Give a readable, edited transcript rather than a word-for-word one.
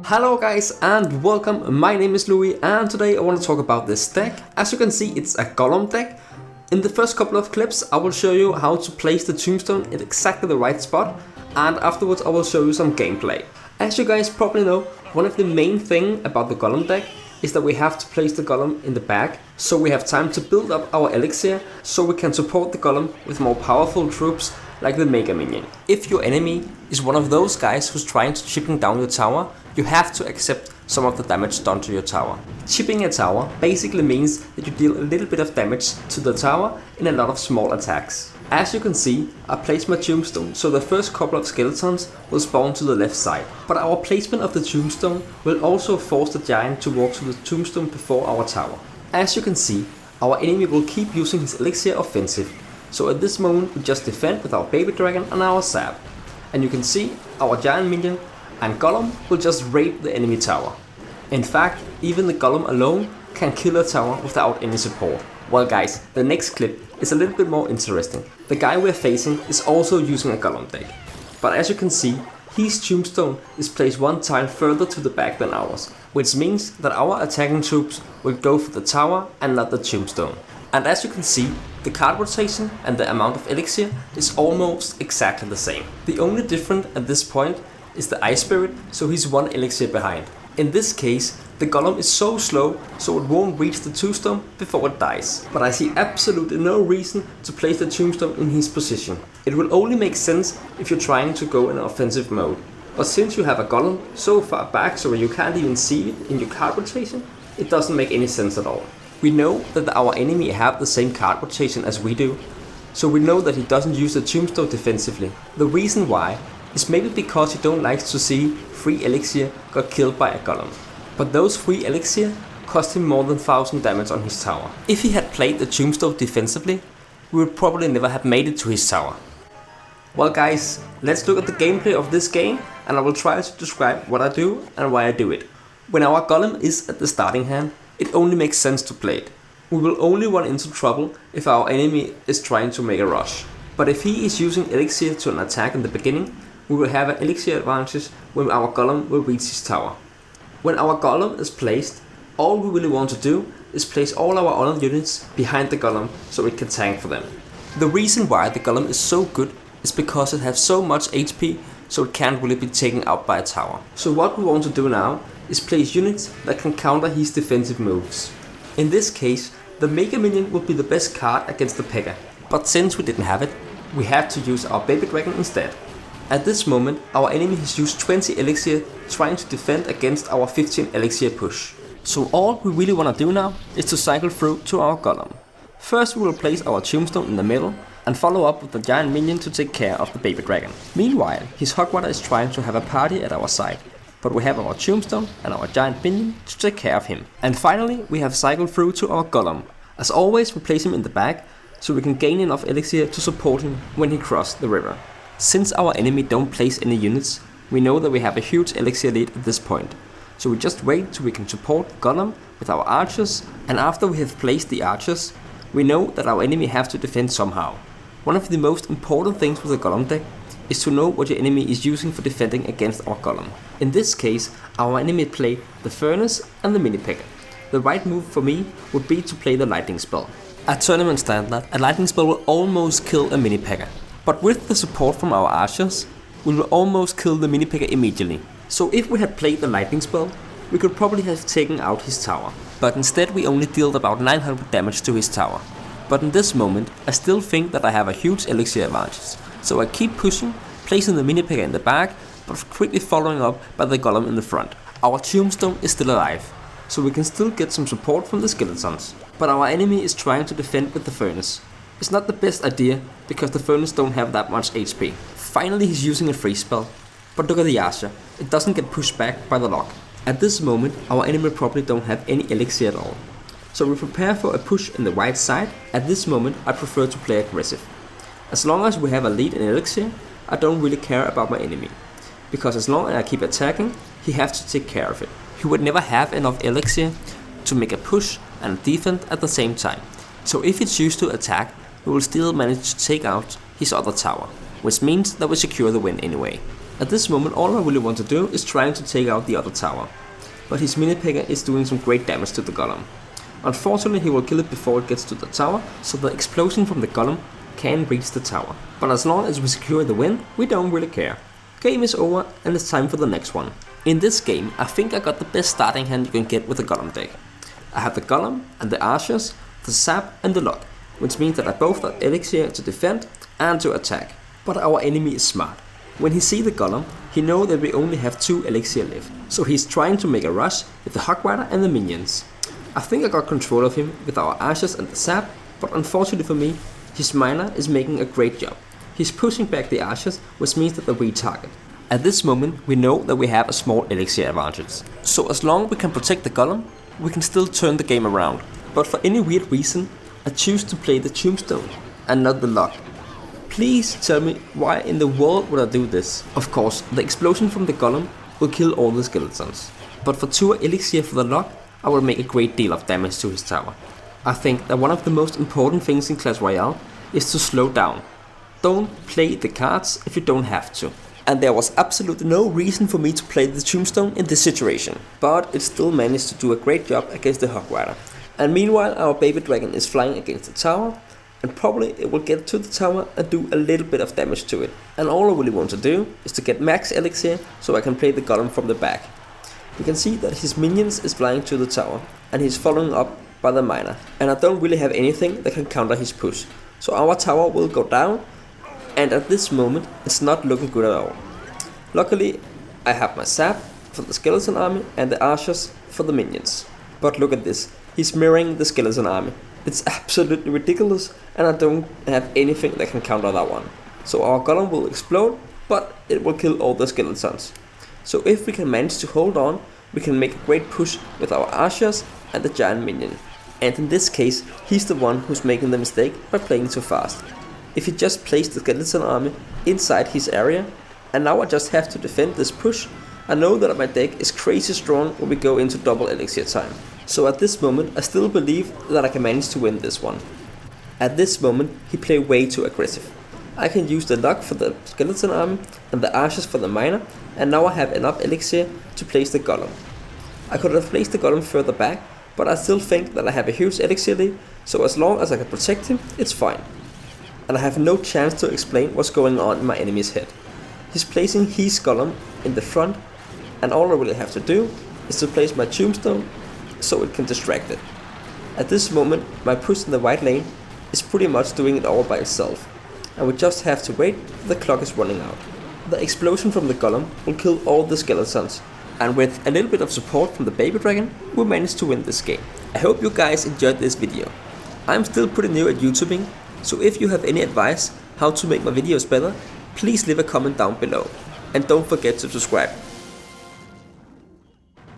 Hello guys and welcome, my name is Louis and today I want to talk about this deck. As you can see, it's a Golem deck. In the first couple of clips I will show you how to place the tombstone in exactly the right spot, and afterwards I will show you some gameplay. As you guys probably know, one of the main things about the Golem deck is that we have to place the Golem in the back, so we have time to build up our elixir so we can support the Golem with more powerful troops like the Mega Minion. If your enemy is one of those guys who's trying to chipping down your tower, you have to accept some of the damage done to your tower. Chipping a tower basically means that you deal a little bit of damage to the tower in a lot of small attacks. As you can see, I placed my tombstone so the first couple of skeletons will spawn to the left side. But our placement of the tombstone will also force the giant to walk to the tombstone before our tower. As you can see, our enemy will keep using his elixir offensive. So at this moment we just defend with our baby dragon and our sap. And you can see our giant minion and Golem will just raid the enemy tower. In fact, even the Golem alone can kill a tower without any support. Well guys, the next clip is a little bit more interesting. The guy we're facing is also using a Golem deck. But as you can see, his tombstone is placed one tile further to the back than ours, which means that our attacking troops will go for the tower and not the tombstone. And as you can see, the card rotation and the amount of elixir is almost exactly the same. The only difference at this point is the Ice Spirit, so he's one elixir behind. In this case, the Golem is so slow, so it won't reach the tombstone before it dies. But I see absolutely no reason to place the tombstone in his position. It will only make sense if you're trying to go in an offensive mode. But since you have a Golem so far back so you can't even see it in your card rotation, it doesn't make any sense at all. We know that our enemy have the same card rotation as we do, so we know that he doesn't use the tombstone defensively. The reason why is maybe because he don't like to see free elixir got killed by a Golem. But those free elixir cost him more than 1000 damage on his tower. If he had played the tombstone defensively, we would probably never have made it to his tower. Well guys, let's look at the gameplay of this game and I will try to describe what I do and why I do it. When our Golem is at the starting hand, it only makes sense to play it. We will only run into trouble if our enemy is trying to make a rush. But if he is using elixir to an attack in the beginning, we will have an elixir advantage when our Golem will reach his tower. When our Golem is placed, all we really want to do is place all our other units behind the Golem so it can tank for them. The reason why the Golem is so good is because it has so much HP, so it can't really be taken out by a tower. So what we want to do now is place units that can counter his defensive moves. In this case, the Mega Minion would be the best card against the Pekka. But since we didn't have it, we had to use our baby dragon instead. At this moment, our enemy has used 20 elixir trying to defend against our 15 elixir push. So all we really want to do now is to cycle through to our Golem. First we will place our tombstone in the middle and follow up with the giant minion to take care of the baby dragon. Meanwhile, his hog rider is trying to have a party at our side, but we have our tombstone and our giant minion to take care of him. And finally, we have cycled through to our Golem. As always, we place him in the back so we can gain enough elixir to support him when he crosses the river. Since our enemy don't place any units, we know that we have a huge elixir lead at this point. So we just wait till we can support Golem with our archers, and after we have placed the archers, we know that our enemy have to defend somehow. One of the most important things with the Golem deck is to know what your enemy is using for defending against our Golem. In this case, our enemy played the furnace and the mini Pekka. The right move for me would be to play the lightning spell. At tournament standard, a lightning spell will almost kill a mini Pekka. But with the support from our archers, we will almost kill the mini Pekka immediately. So if we had played the lightning spell, we could probably have taken out his tower. But instead we only dealt about 900 damage to his tower. But in this moment, I still think that I have a huge elixir advantage. So I keep pushing, placing the mini Pekka in the back, but quickly following up by the Golem in the front. Our tombstone is still alive, so we can still get some support from the skeletons. But our enemy is trying to defend with the furnace. It's not the best idea, because the furnace don't have that much HP. Finally he's using a freeze spell, but look at the archer, it doesn't get pushed back by the lock. At this moment our enemy probably don't have any elixir at all. So we prepare for a push in the right side. At this moment I prefer to play aggressive. As long as we have a lead in elixir, I don't really care about my enemy. Because as long as I keep attacking, he has to take care of it. He would never have enough elixir to make a push and defend at the same time. So if it's used to attack, we will still manage to take out his other tower, which means that we secure the win anyway. At this moment, all I really want to do is trying to take out the other tower, but his mini picker is doing some great damage to the golem. Unfortunately, he will kill it before it gets to the tower, so the explosion from the golem can reach the tower. But as long as we secure the win, we don't really care. Game is over and it's time for the next one. In this game, I think I got the best starting hand you can get with a golem deck. I have the golem and the archers, the sap and the lock, which means that I both have elixir to defend and to attack. But our enemy is smart. When he sees the golem, he knows that we only have 2 elixir left, so he's trying to make a rush with the hog rider and the minions. I think I got control of him with our archers and the sap, but unfortunately for me, his miner is making a great job. He's pushing back the archers, which means that we target. At this moment, we know that we have a small elixir advantage. So as long as we can protect the golem, we can still turn the game around. But for any weird reason, I choose to play the tombstone and not the lock. Please tell me why in the world would I do this? Of course, the explosion from the golem will kill all the skeletons. But for 2 elixir for the lock, I will make a great deal of damage to his tower. I think that one of the most important things in Clash Royale is to slow down. Don't play the cards if you don't have to. And there was absolutely no reason for me to play the tombstone in this situation. But it still managed to do a great job against the hog rider. And meanwhile our baby dragon is flying against the tower, and probably it will get to the tower and do a little bit of damage to it. And all I really want to do is to get max elixir so I can play the golem from the back. You can see that his minions is flying to the tower, and he's following up by the miner. And I don't really have anything that can counter his push. So our tower will go down, and at this moment it's not looking good at all. Luckily I have my sap for the skeleton army and the archers for the minions. But look at this, he's mirroring the skeleton army. It's absolutely ridiculous, and I don't have anything that can counter that one. So our golem will explode, but it will kill all the skeletons. So if we can manage to hold on, we can make a great push with our archers and the giant minion. And in this case, he's the one who's making the mistake by playing too fast. If he just placed the skeleton army inside his area, and now I just have to defend this push, I know that my deck is crazy strong when we go into double elixir time. So at this moment, I still believe that I can manage to win this one. At this moment, he played way too aggressive. I can use the lock for the skeleton army and the archers for the miner, and now I have enough elixir to place the golem. I could have placed the golem further back, but I still think that I have a huge elixir lead, so as long as I can protect him, it's fine. And I have no chance to explain what's going on in my enemy's head. He's placing his golem in the front, and all I really have to do is to place my tombstone so it can distract it. At this moment, my push in the white lane is pretty much doing it all by itself, and we just have to wait till the clock is running out. The explosion from the golem will kill all the skeletons, and with a little bit of support from the baby dragon, we managed to win this game. I hope you guys enjoyed this video. I'm still pretty new at YouTubing, so if you have any advice how to make my videos better, please leave a comment down below. And don't forget to subscribe.